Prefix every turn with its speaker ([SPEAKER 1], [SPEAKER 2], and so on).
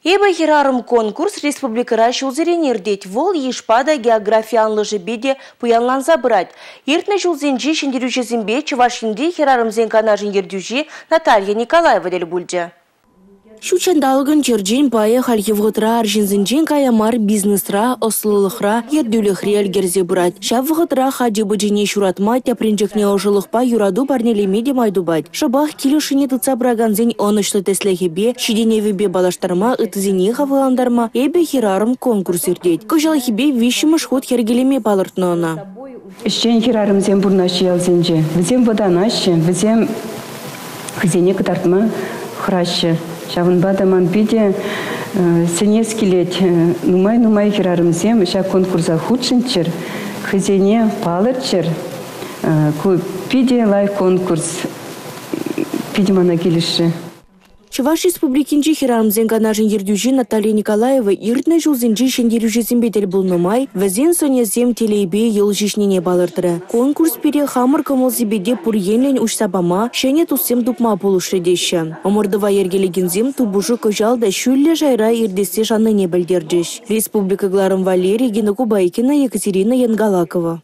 [SPEAKER 1] Эбі хирарым конкурс республикара шулзеренердет вол ешпада география анлыжы беде пуянланса брать. Иртне шулзенжи шендерючезімбе Чувашинде хирарымзен канажын ердюжи Наталья Николаева дел бульджа.
[SPEAKER 2] Шучандалгын черджин пая хальевготра аржинзинжин каямар бизнесра, ослылыхра, ердюлыхри алгерзе брать. Шавготра хаджи быджине шуратма, тяпринчекне ожылыхпа юраду парнелеме де майдубать. Шабах килюшине тыца браганзин онышлы теслехебе, шиденевебе балаштарма, ытызине хавыландарма, эбе хирарым конкурс ирдеть. Кожалхебе вишимыш ход хергелеме балыртнона.
[SPEAKER 3] Ищен хирарымзен бурнаши ялзенже, візем воданаши, візем хызене кытартма хращи. Шавынбада ман биде сенескилет нумай хирарымзем, ша конкурса худшинчер, хызене палырчер, биде лай конкурс, биде мана келіші.
[SPEAKER 2] Чуваш республикинчи хирарымзен канажын ердюжи Наталья Николаева иртне жулзенжи шендерюжезімбе дел булнымай, вазен сонязем телейбе ел жишнене балыртыры. Конкурс пере хамыр комылзебеде пурьенлен ушсабама, шене туссем дупма болушы деші. Омырдыва ергелегензем тубужу кожалда шүлле жайра ирдесте жанныне білдердеш. Республика Гларым Валерий, Гена Кубайкина, Екатерина Янгалакова.